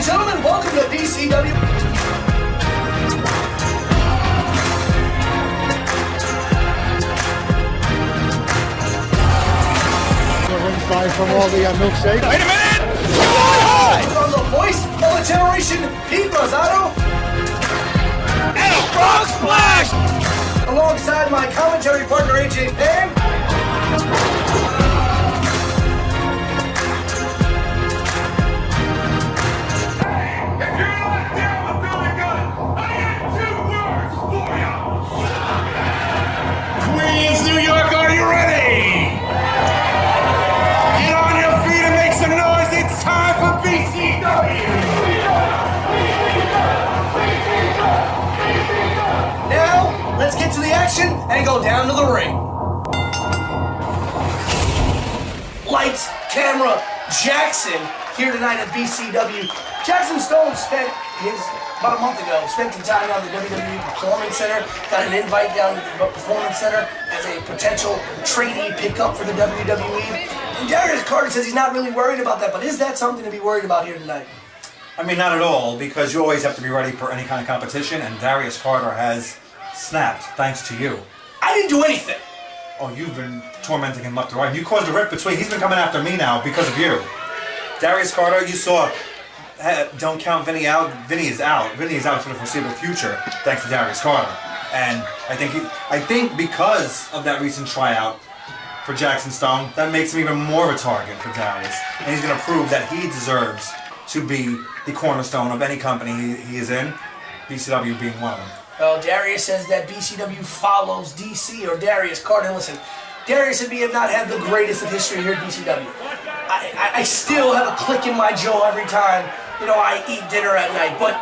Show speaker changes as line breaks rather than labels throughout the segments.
gentlemen, welcome to BCW.
Ringside from all the milkshake.
Wait a minute!
From the voice of a generation, Pete Rosado.
And a frog splash!
Alongside my commentary partner, AJ Pan.
If you're not down with Billy Gunn, I got 2 words for you! Queens, New York, are you ready? Get on your feet and make some noise. It's time for BCW!
Now, let's get to the action and go down to the ring. Lights, camera, Jaxson here tonight at BCW. Jaxson Stone spent about a month ago, spent some time down at the WWE Performance Center, got an invite down to the Performance Center as a potential trainee pickup for the WWE. And Darius Carter says he's not really worried about that, but is that something to be worried about here tonight?
I mean, not at all, because you always have to be ready for any kind of competition, and Darius Carter has snapped, thanks to you.
I didn't do anything.
Oh, you've been tormenting him left and right. You caused a rift between. He's been coming after me now because of you. Darius Carter, you saw, don't count Vinny out. Vinny is out. Vinny is out for the foreseeable future, thanks to Darius Carter. And I think because of that recent tryout for Jaxson Stone, that makes him even more of a target for Darius. And he's going to prove that he deserves to be the cornerstone of any company he is in, BCW being one of them.
Well, Darius says that BCW follows DC or Darius Carter. Listen, Darius and me have not had the greatest of history here at BCW. I still have a click in my jaw every time, I eat dinner at night. But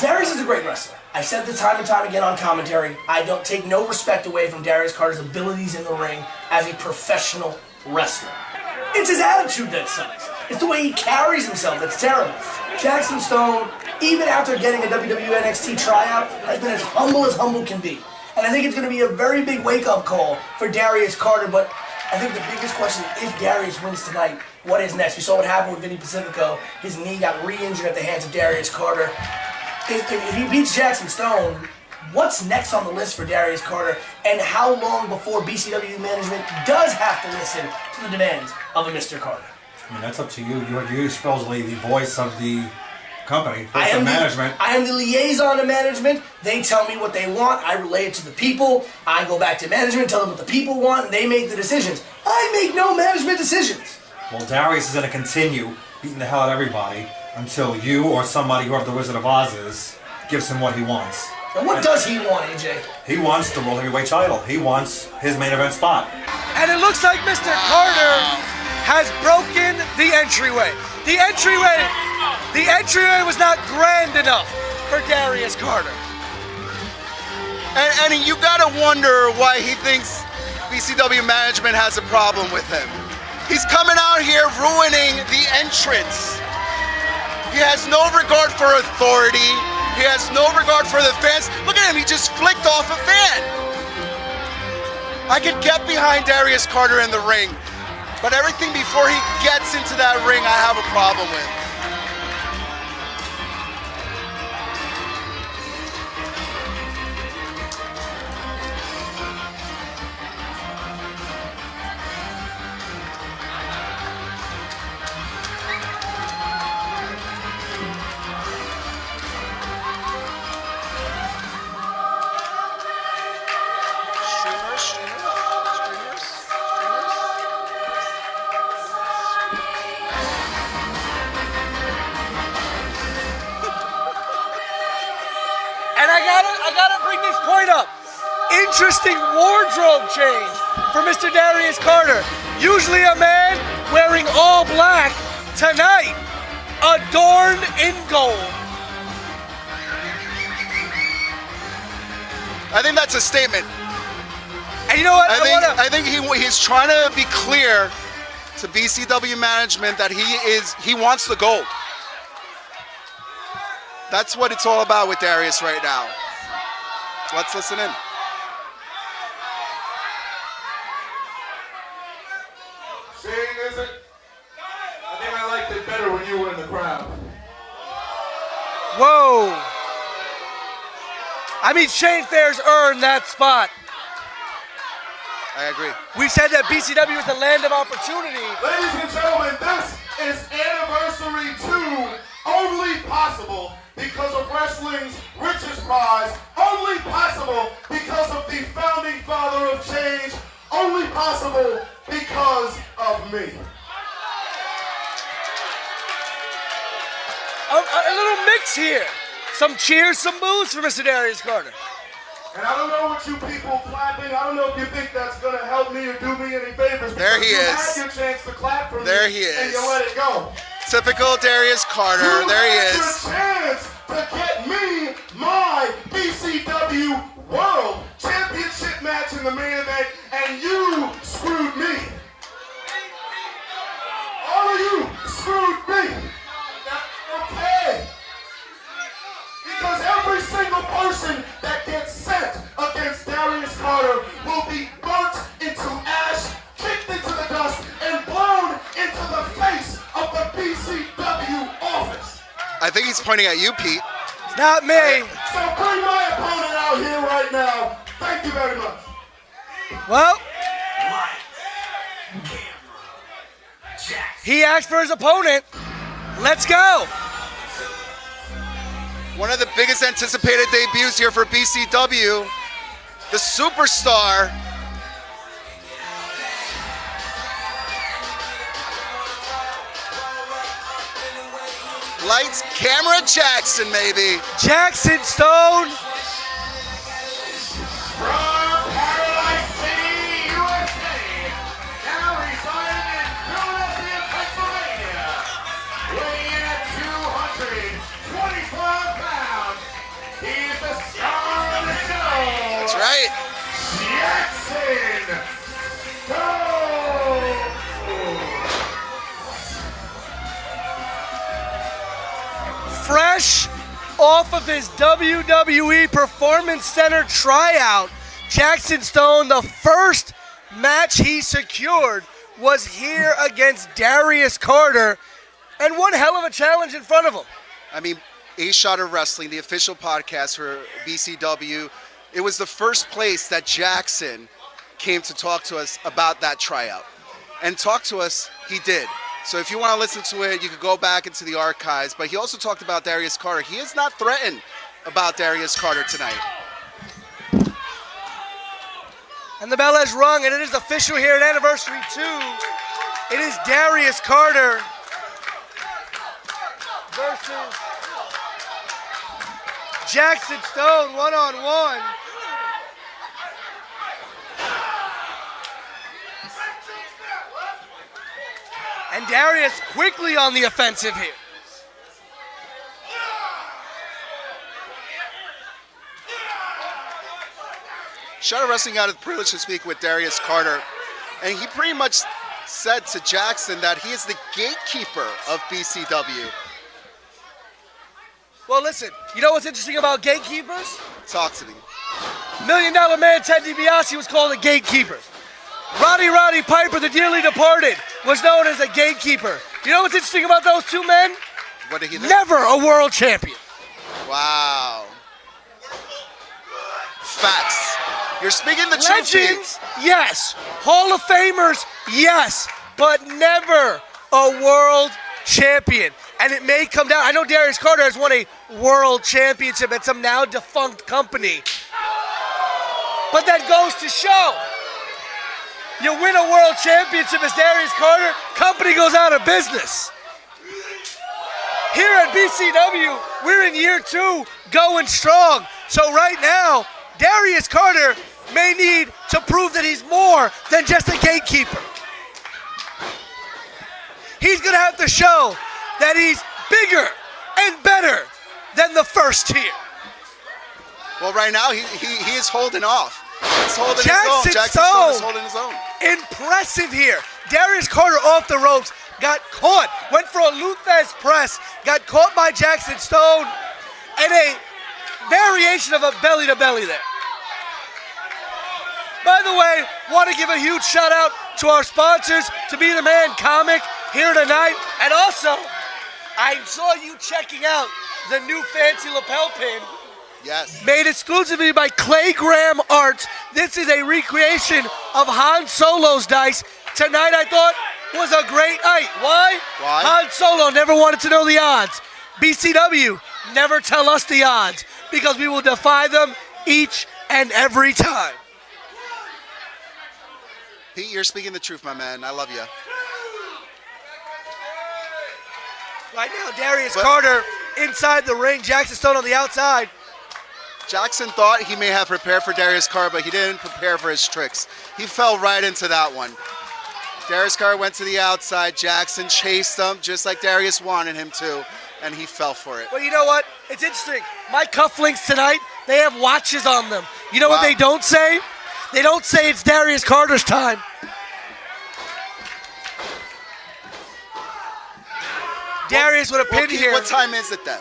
Darius is a great wrestler. I said this time and time again on commentary. I don't take no respect away from Darius Carter's abilities in the ring as a professional wrestler. It's his attitude that sucks. It's the way he carries himself that's terrible. Jaxson Stone, even after getting a WWE NXT tryout, has been as humble can be. And I think it's going to be a very big wake-up call for Darius Carter, but I think the biggest question is if Darius wins tonight, what is next? We saw what happened with Vinny Pacifico. His knee got re-injured at the hands of Darius Carter. If he beats Jaxson Stone, what's next on the list for Darius Carter, and how long before BCW management does have to listen to the demands of a Mr. Carter?
I mean, that's up to you. You're supposedly the voice of the company, voice of management.
I am the liaison to management. They tell me what they want. I relay it to the people. I go back to management, tell them what the people want, and they make the decisions. I make no management decisions.
Well, Darius is going to continue beating the hell out of everybody until you or somebody, whoever the Wizard of Oz is, gives him what he wants.
And what does he want, AJ?
He wants the World Heavyweight title. He wants his main event spot.
And it looks like Mr. Carter has broken the entryway. The entryway was not grand enough for Darius Carter.
And you gotta wonder why he thinks BCW management has a problem with him. He's coming out here ruining the entrance. He has no regard for authority. He has no regard for the fans. Look at him, he just flicked off a fan. I could get behind Darius Carter in the ring, but everything before he gets into that ring, I have a problem with.
I gotta bring this point up. Interesting wardrobe change for Mr. Darius Carter. Usually a man wearing all black. Tonight, adorned in gold.
I think that's a statement.
And you know what?
I think he's trying to be clear to BCW management that he wants the gold. That's what it's all about with Darius right now. Let's listen in.
Seeing is it? I think I liked it better when you were in the crowd.
Whoa. I mean, Shane Fair's earned that spot.
I agree.
We said that BCW is the land of opportunity.
Ladies and gentlemen, this is Anniversary 2, only possible because of wrestling's richest prize, only possible because of the founding father of change, only possible because of me.
A little mix here. Some cheers, some boos for Mr. Darius Carter.
And I don't know what you people clapping, I don't know if you think that's going to help me or do me any favors.
There he
you
is.
had your chance to clap for
There
me,
he is.
and you let it go.
Typical Darius Carter.
You
There he
had
is.
your chance to get me my BCW World Championship match in the main event, and you screwed me. All of you screwed me. Okay. Because every single person that gets sent against Darius Carter will be burnt into ash, kicked into the dust, and blown into the face of the BCW office.
I think he's pointing at you, Pete.
Not me.
So bring my opponent out here right now. Thank you very much.
Well, he asked for his opponent. Let's go.
One of the biggest anticipated debuts here for BCW, the superstar. Lights, camera, Jaxson, maybe.
Jaxson Stone.
From Paradise City, USA, now residing in Philadelphia, Pennsylvania, weighing in at 225 pounds, he's the star of the show.
That's right.
Jaxson Stone.
Fresh off of his WWE Performance Center tryout, Jaxson Stone, the first match he secured was here against Darius Carter, and one hell of a challenge in front of him.
I mean, A Shot of Wrestling, the official podcast for BCW, it was the first place that Jaxson came to talk to us about that tryout. And talk to us, he did. So if you want to listen to it, you could go back into the archives. But he also talked about Darius Carter. He is not threatened about Darius Carter tonight.
And the bell has rung, and it is official here at Anniversary 2. It is Darius Carter versus Jaxson Stone, one-on-one. And Darius quickly on the offensive here.
Shot of Wrestling got the privilege to speak with Darius Carter, and he pretty much said to Jaxson that he is the gatekeeper of BCW.
Well, listen, you know what's interesting about gatekeepers?
Talk to me.
$1 Million Man Ted DiBiase was called a gatekeeper. Roddy Piper, the dearly departed, was known as a gatekeeper. You know what's interesting about those two men?
What did he do?
Never a world champion.
Wow. Facts. You're speaking the truth.
Legends, yes. Hall of Famers, yes. But never a world champion. And it may come down. I know Darius Carter has won a world championship at some now defunct company. But that goes to show. You win a world championship as Darius Carter, company goes out of business. Here at BCW, we're in year 2, going strong. So right now, Darius Carter may need to prove that he's more than just a gatekeeper. He's gonna have to show that he's bigger and better than the first tier.
Well, right now, he is holding off. He's holding his own.
Jaxson
Jaxson Stone is
Stone.
holding his own.
Impressive here. Darius Carter off the ropes, got caught, went for a Luthez press, got caught by Jaxson Stone, and a variation of a belly-to-belly there. By the way, want to give a huge shout out to our sponsors, To Be the Man Comic, here tonight. And also, I saw you checking out the new fancy lapel pin.
Yes.
Made exclusively by Clay Graham Arts. This is a recreation of Han Solo's dice. Tonight I thought was a great night. Why?
Why?
Han Solo never wanted to know the odds. BCW, never tell us the odds because we will defy them each and every time.
Pete, you're speaking the truth, my man. I love you.
Right now, Darius Carter inside the ring, Jaxson Stone on the outside.
Jaxson thought he may have prepared for Darius Carter, but he didn't prepare for his tricks. He fell right into that one. Darius Carter went to the outside. Jaxson chased him, just like Darius wanted him to, and he fell for it.
Well, you know what? It's interesting. My cufflinks tonight, they have watches on them. You know what they don't say? They don't say it's Darius Carter's time. Darius with a pin here.
What time is it then?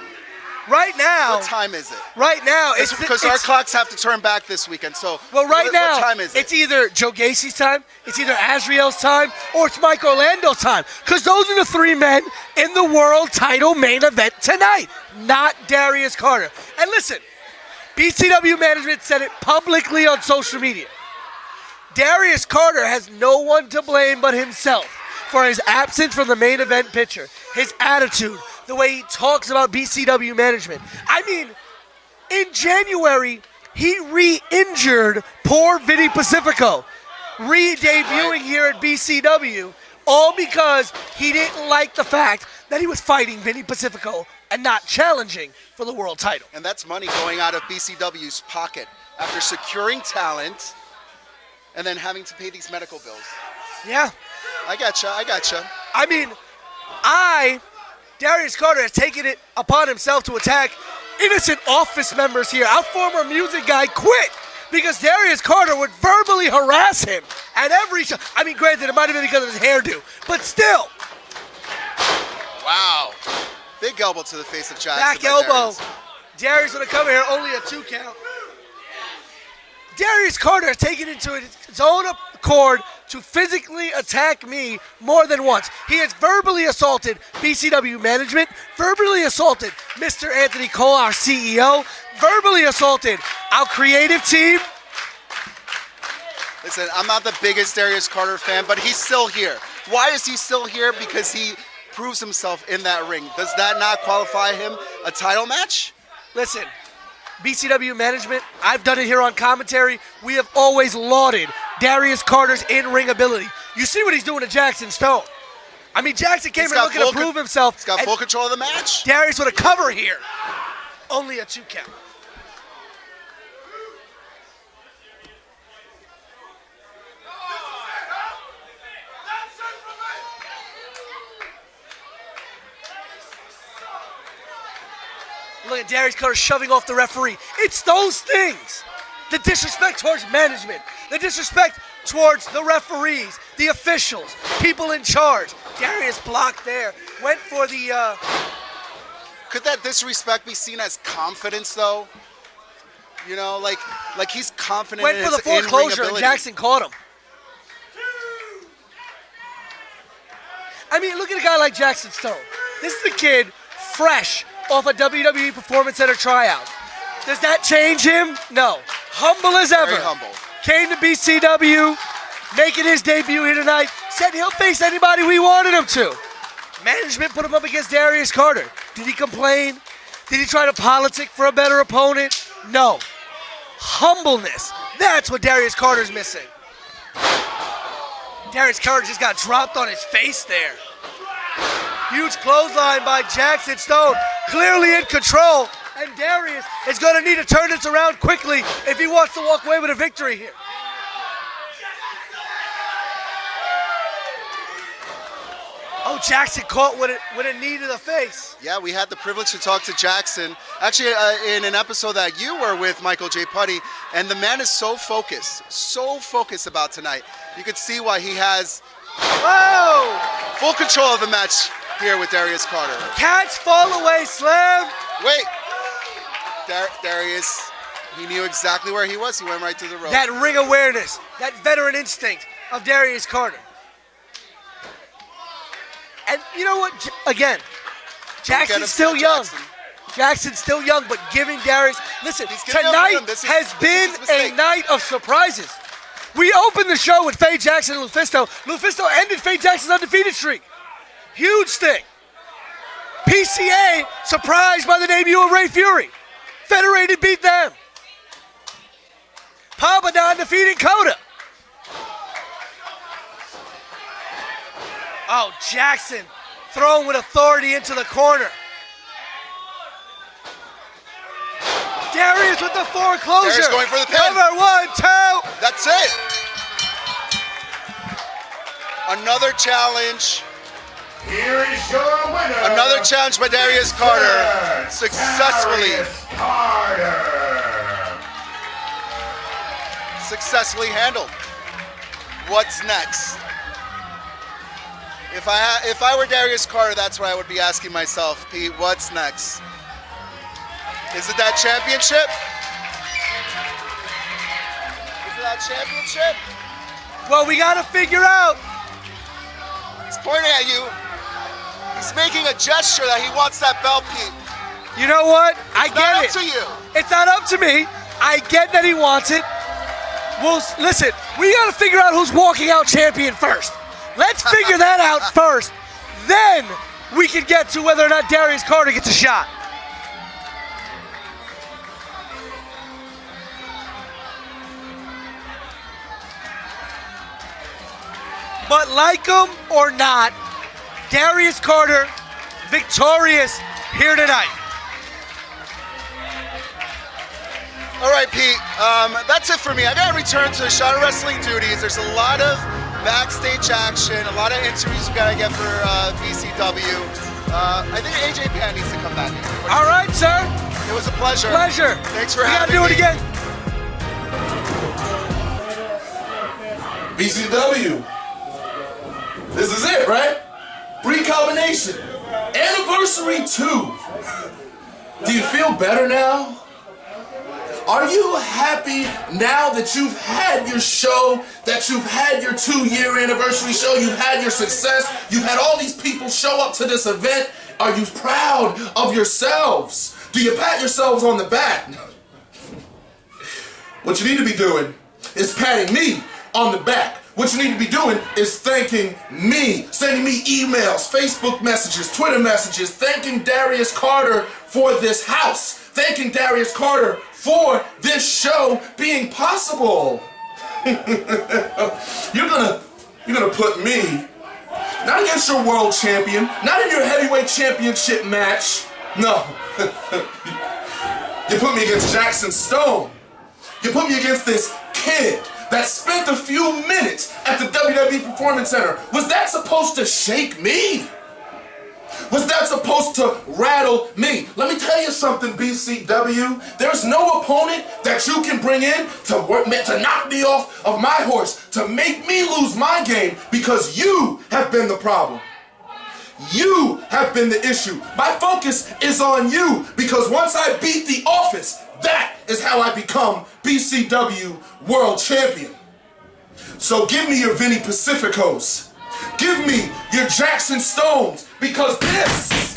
Right now.
What time is it?
Right now.
Because our clocks have to turn back this weekend. So
well, right now,
what time is it?
It's either Joe Gacy's time, it's either Azriel's time, or it's Mike Orlando's time. Because those are the three men in the world title main event tonight, not Darius Carter. And listen, BCW management said it publicly on social media. Darius Carter has no one to blame but himself for his absence from the main event picture, his attitude, the way he talks about BCW management. I mean, in January, he re-injured poor Vinny Pacifico, re-debuting here at BCW, all because he didn't like the fact that he was fighting Vinny Pacifico and not challenging for the world title.
And that's money going out of BCW's pocket after securing talent and then having to pay these medical bills.
Yeah.
I gotcha.
I mean, Darius Carter has taken it upon himself to attack innocent office members here. Our former music guy quit because Darius Carter would verbally harass him at every show. I mean, granted, it might have been because of his hairdo, but still.
Wow. Big elbow to the face of Jaxson.
Back elbow. Darius would have come here, only a 2 count. Darius Carter has taken it to his own accord to physically attack me more than once. He has verbally assaulted BCW management, verbally assaulted Mr. Anthony Cole, our CEO, verbally assaulted our creative team.
Listen, I'm not the biggest Darius Carter fan, but he's still here. Why is he still here? Because he proves himself in that ring. Does that not qualify him a title match?
Listen, BCW management, I've done it here on commentary. We have always lauded Darius Carter's in-ring ability. You see what he's doing to Jaxson Stone. I mean, Jaxson came here looking to prove himself.
He's got full control of the match.
Darius with a cover here. Only a 2 count. Look at Darius Carter shoving off the referee. It's those things. The disrespect towards management. The disrespect towards the referees, the officials, people in charge. Darius blocked there. Went for the...
Could that disrespect be seen as confidence, though? You know, like he's confident
went
in
for
his
the foreclosure
in-ring
and
ability.
Jaxson caught him. I mean, look at a guy like Jaxson Stone. This is a kid fresh off a WWE Performance Center tryout. Does that change him? No. Humble as ever.
Very humble.
Came to BCW, making his debut here tonight. Said he'll face anybody we wanted him to. Management put him up against Darius Carter. Did he complain? Did he try to politic for a better opponent? No. Humbleness. That's what Darius Carter's missing. Darius Carter just got dropped on his face there. Huge clothesline by Jaxson Stone, clearly in control, and Darius is going to need to turn this around quickly if he wants to walk away with a victory here. Oh, Jaxson caught with a knee to the face.
Yeah, we had the privilege to talk to Jaxson, actually in an episode that you were with, Michael J. Putty, and the man is so focused about tonight. You could see why he has full control of the match here with Darius Carter.
Catch, fall away, slam.
Wait, Darius, he knew exactly where he was. He went right to the rope.
That ring awareness, that veteran instinct of Darius Carter. And you know what? Again, Jackson's still young. Jackson's still young, but giving Darius... Listen, tonight has been a night of surprises. We opened the show with Faye Jaxson and Lufisto. Lufisto ended Faye Jackson's undefeated streak. Huge thing. PCA surprised by the debut of Ray Fury. Federated beat them. Papadon defeating Coda. Oh, Jaxson thrown with authority into the corner. Darius with the foreclosure.
Darius going for the pin.
Cover 1, 2.
That's it. Another challenge.
Here is your winner.
Another challenge by Darius Carter. Successfully.
Darius Carter.
Successfully handled. What's next? If I were Darius Carter, that's what I would be asking myself, Pete. What's next? Is it that championship? Is it that championship?
Well, we got to figure out.
He's pointing at you. He's making a gesture that he wants that belt, Pete.
You know what? I
It's
get
not
it.
up to you.
It's not up to me. I get that he wants it. Well, listen, we got to figure out who's walking out champion first. Let's figure that out first. Then we can get to whether or not Darius Carter gets a shot. But like him or not, Darius Carter victorious here tonight.
All right, Pete. That's it for me. I gotta return to Shot of Wrestling duties. There's a lot of backstage action, a lot of interviews we gotta get for BCW. I think AJ Pan needs to come back.
All right, sir.
It was a pleasure.
Pleasure.
Thanks for
we
having
gotta do
me.
it again.
BCW. This is it, right? Recombination. Anniversary 2. Do you feel better now? Are you happy now that you've had your show, that you've had your 2-year anniversary show, you've had your success, you've had all these people show up to this event? Are you proud of yourselves? Do you pat yourselves on the back? What you need to be doing is patting me on the back. What you need to be doing is thanking me, sending me emails, Facebook messages, Twitter messages, thanking Darius Carter for this house, thanking Darius Carter for this show being possible. You're gonna put me, not against your world champion, not in your heavyweight championship match. No. You put me against Jaxson Stone. You put me against this kid that spent a few minutes at the WWE Performance Center. Was that supposed to shake me? Was that supposed to rattle me? Let me tell you something, BCW. There's no opponent that you can bring in to knock me off of my horse, to make me lose my game, because you have been the problem. You have been the issue. My focus is on you, because once I beat the office, that is how I become BCW World Champion. So give me your Vinny Pacificos. Give me your Jaxson Stones, because this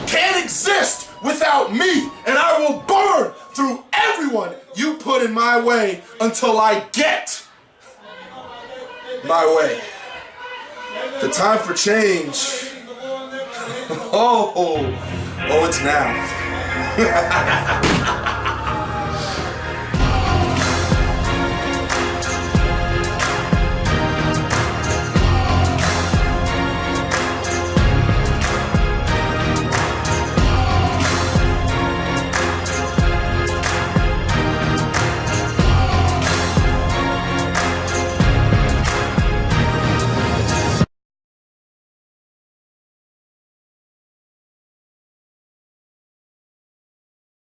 can't exist without me, and I will burn through everyone you put in my way until I get my way. The time for change. Oh, it's now.